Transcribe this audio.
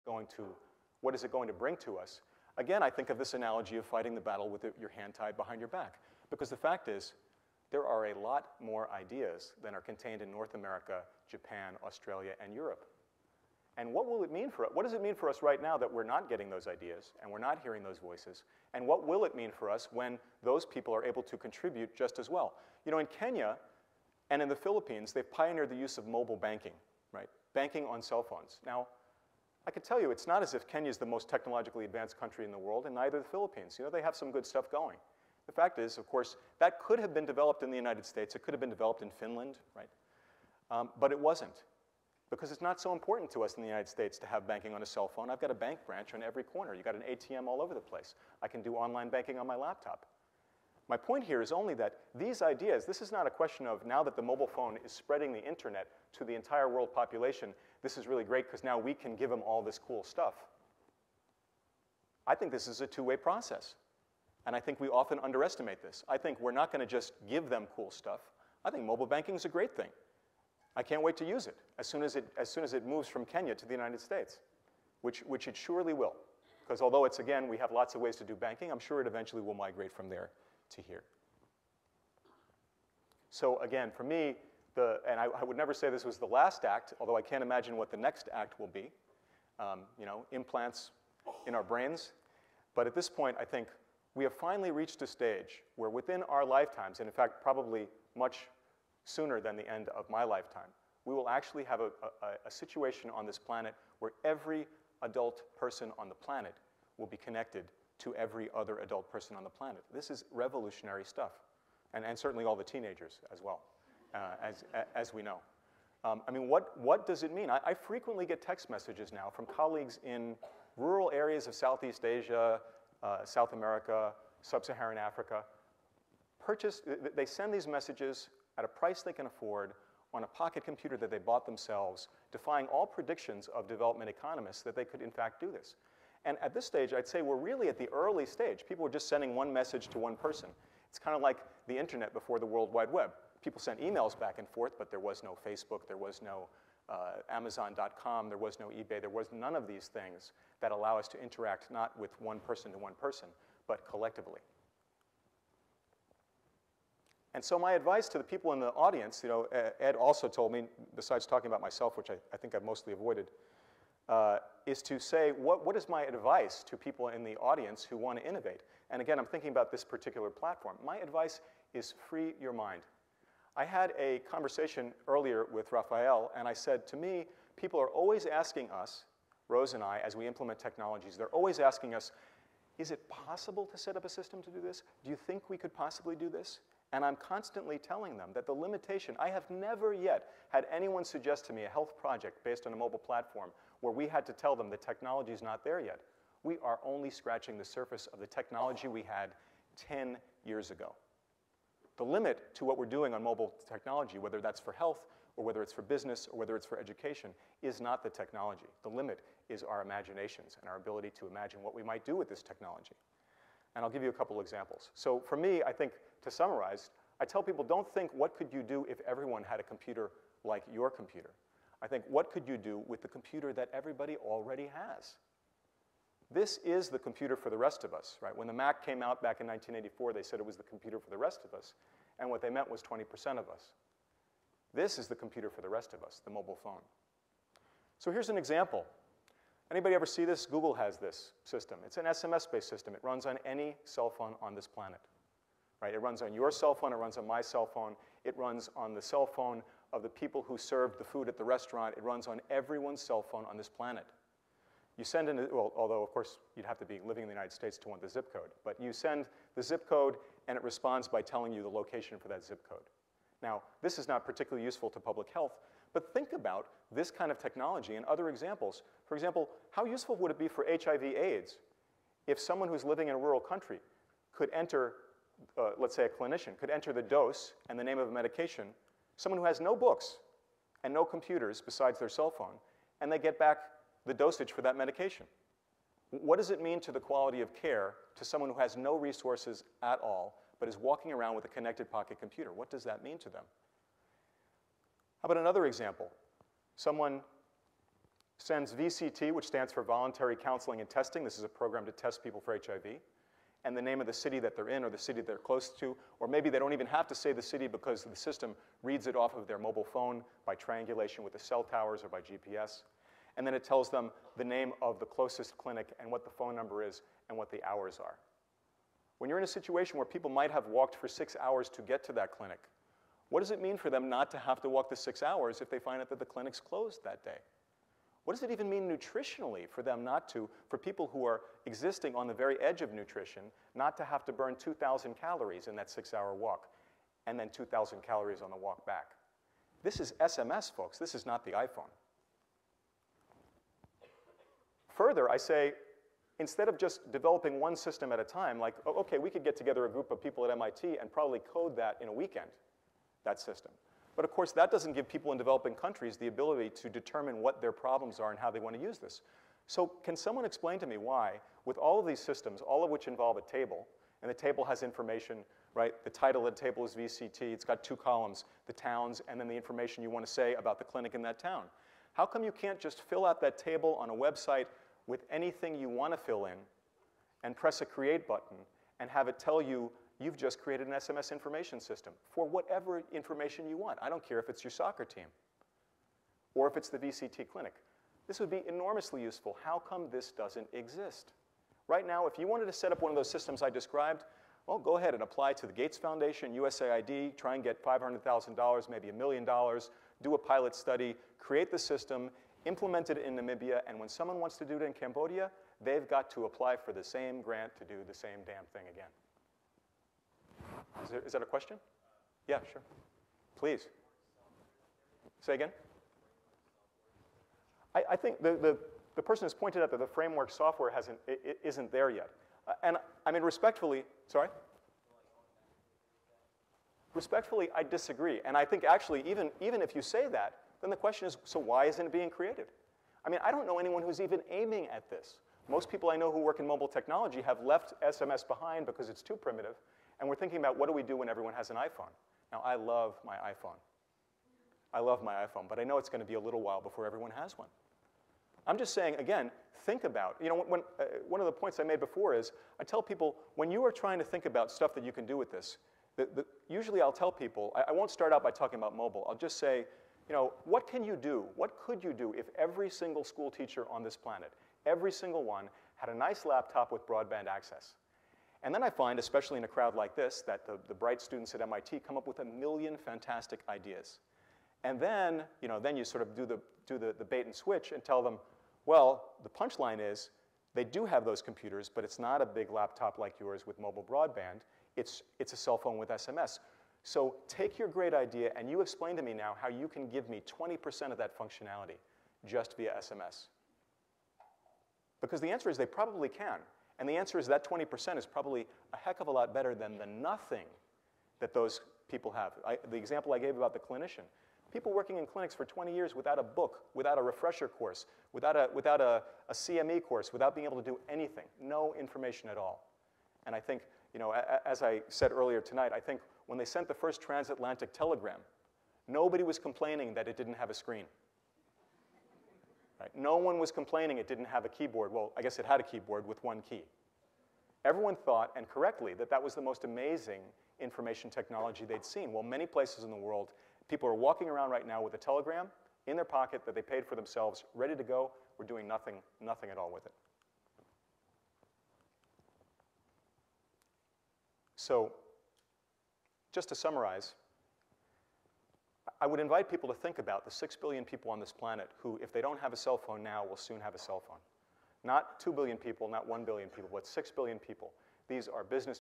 what is it going to bring to us? Again, I think of this analogy of fighting the battle with your hand tied behind your back. Because the fact is, there are a lot more ideas than are contained in North America, Japan, Australia, and Europe. And what will it mean for us? What does it mean for us right now that we're not getting those ideas and we're not hearing those voices? And what will it mean for us when those people are able to contribute just as well? You know, in Kenya and in the Philippines, they've pioneered the use of mobile banking, right? Banking on cell phones. Now, I can tell you, it's not as if Kenya is the most technologically advanced country in the world, and neither the Philippines. You know, they have some good stuff going. The fact is, of course, that could have been developed in the United States. It could have been developed in Finland, right? But it wasn't, because it's not so important to us in the United States to have banking on a cell phone. I've got a bank branch on every corner. You've got an ATM all over the place. I can do online banking on my laptop. My point here is only that these ideas, this is not a question of now that the mobile phone is spreading the internet to the entire world population, this is really great because now we can give them all this cool stuff. I think this is a two-way process. And I think we often underestimate this. I think we're not going to just give them cool stuff. I think mobile banking is a great thing. I can't wait to use it as soon as it moves from Kenya to the United States, which it surely will. Because although it's, again, we have lots of ways to do banking, I'm sure it eventually will migrate from there to here. So again, for me, and I would never say this was the last act, although I can't imagine what the next act will be. You know, implants in our brains. But at this point, I think we have finally reached a stage where within our lifetimes, and in fact, probably much sooner than the end of my lifetime, we will actually have a situation on this planet where every adult person on the planet will be connected to every other adult person on the planet. This is revolutionary stuff, and certainly all the teenagers as well, as we know. I mean, what does it mean? I frequently get text messages now from colleagues in rural areas of Southeast Asia, South America, Sub-Saharan Africa. They send these messages at a price they can afford on a pocket computer that they bought themselves, defying all predictions of development economists that they could in fact do this. And at this stage, I'd say we're really at the early stage. People were just sending one message to one person. It's kind of like the internet before the World Wide Web. People sent emails back and forth, but there was no Facebook, there was no Amazon.com, there was no eBay, there was none of these things that allow us to interact not with one person to one person, but collectively. And so my advice to the people in the audience, you know, Ed also told me, besides talking about myself, which I think I've mostly avoided, is to say, what is my advice to people in the audience who want to innovate? And again, I'm thinking about this particular platform. My advice is free your mind. I had a conversation earlier with Raphael, and I said, to me, people are always asking us, Rose and I, as we implement technologies, they're always asking us, is it possible to set up a system to do this? Do you think we could possibly do this? And I'm constantly telling them that the limitation, I have never yet had anyone suggest to me a health project based on a mobile platform where we had to tell them the technology is not there yet. We are only scratching the surface of the technology we had 10 years ago. The limit to what we're doing on mobile technology, whether that's for health or whether it's for business or whether it's for education, is not the technology. The limit is our imaginations and our ability to imagine what we might do with this technology. And I'll give you a couple examples. So for me, I think, to summarize, I tell people, don't think, what could you do if everyone had a computer like your computer? I think, what could you do with the computer that everybody already has? This is the computer for the rest of us, right? When the Mac came out back in 1984, they said it was the computer for the rest of us. And what they meant was 20% of us. This is the computer for the rest of us, the mobile phone. So here's an example. Anybody ever see this? Google has this system. It's an SMS-based system. It runs on any cell phone on this planet. Right? It runs on your cell phone. It runs on my cell phone. It runs on the cell phone of the people who served the food at the restaurant. It runs on everyone's cell phone on this planet. You send in, well, although, of course, you'd have to be living in the United States to want the zip code. But you send the zip code, and it responds by telling you the location for that zip code. Now, this is not particularly useful to public health, but think about this kind of technology and other examples. For example, how useful would it be for HIV/AIDS if someone who's living in a rural country could enter, let's say a clinician, could enter the dose and the name of a medication, someone who has no books and no computers besides their cell phone, and they get back the dosage for that medication? What does it mean to the quality of care to someone who has no resources at all, but is walking around with a connected pocket computer? What does that mean to them? How about another example? Someone sends VCT, which stands for Voluntary Counseling and Testing. This is a program to test people for HIV. And the name of the city that they're in or the city they're close to, or maybe they don't even have to say the city because the system reads it off of their mobile phone by triangulation with the cell towers or by GPS. And then it tells them the name of the closest clinic and what the phone number is and what the hours are. When you're in a situation where people might have walked for 6 hours to get to that clinic, what does it mean for them not to have to walk the 6 hours if they find out that the clinic's closed that day? What does it even mean nutritionally for them not to, for people who are existing on the very edge of nutrition, not to have to burn 2,000 calories in that 6-hour walk and then 2,000 calories on the walk back? This is SMS, folks. This is not the iPhone. Further, I say, instead of just developing one system at a time, like, oh, okay, we could get together a group of people at MIT and probably code that in a weekend, that system. But of course, that doesn't give people in developing countries the ability to determine what their problems are and how they want to use this. So can someone explain to me why, with all of these systems, all of which involve a table, and the table has information, right? The title of the table is VCT. It's got 2 columns, the towns, and then the information you want to say about the clinic in that town. How come you can't just fill out that table on a website with anything you want to fill in and press a create button and have it tell you you've just created an SMS information system for whatever information you want? I don't care if it's your soccer team or if it's the VCT clinic. This would be enormously useful. How come this doesn't exist? Right now, if you wanted to set up one of those systems I described, well, go ahead and apply to the Gates Foundation, USAID, try and get $500,000, maybe $1 million, do a pilot study, create the system, implement it in Namibia, and when someone wants to do it in Cambodia, they've got to apply for the same grant to do the same damn thing again. Is that a question? Yeah, sure. Please. Say again? I think the person has pointed out that the framework software isn't there yet. And I mean, respectfully, sorry? Respectfully, I disagree. And I think actually, even if you say that, then the question is, so why isn't it being created? I mean, I don't know anyone who's even aiming at this. Most people I know who work in mobile technology have left SMS behind because it's too primitive. And we're thinking about what do we do when everyone has an iPhone? Now, I love my iPhone. I love my iPhone, but I know it's going to be a little while before everyone has one. I'm just saying, again, think about, you know, one of the points I made before is, I tell people, when you are trying to think about stuff that you can do with this, usually I'll tell people, I won't start out by talking about mobile. I'll just say, you know, what can you do? What could you do if every single school teacher on this planet, every single one, had a nice laptop with broadband access? And then I find, especially in a crowd like this, that the bright students at MIT come up with a million fantastic ideas. And then, you know, then you sort of do the bait and switch and tell them, well, the punchline is they do have those computers, but it's not a big laptop like yours with mobile broadband. It's a cell phone with SMS. So take your great idea and you explain to me now how you can give me 20% of that functionality just via SMS. Because the answer is they probably can. And the answer is that 20% is probably a heck of a lot better than the nothing that those people have. The example I gave about the clinician. People working in clinics for 20 years without a book, without a refresher course, without a CME course, without being able to do anything, no information at all. And I think, you know, as I said earlier tonight, I think when they sent the first transatlantic telegram, nobody was complaining that it didn't have a screen. Right? No one was complaining it didn't have a keyboard. Well, I guess it had a keyboard with one key. Everyone thought, and correctly, that that was the most amazing information technology they'd seen. Well, many places in the world, people are walking around right now with a telegram in their pocket that they paid for themselves, ready to go. We're doing nothing at all with it. So, just to summarize, I would invite people to think about the 6 billion people on this planet who, if they don't have a cell phone now, will soon have a cell phone. Not 2 billion people, not 1 billion people, but 6 billion people. These are business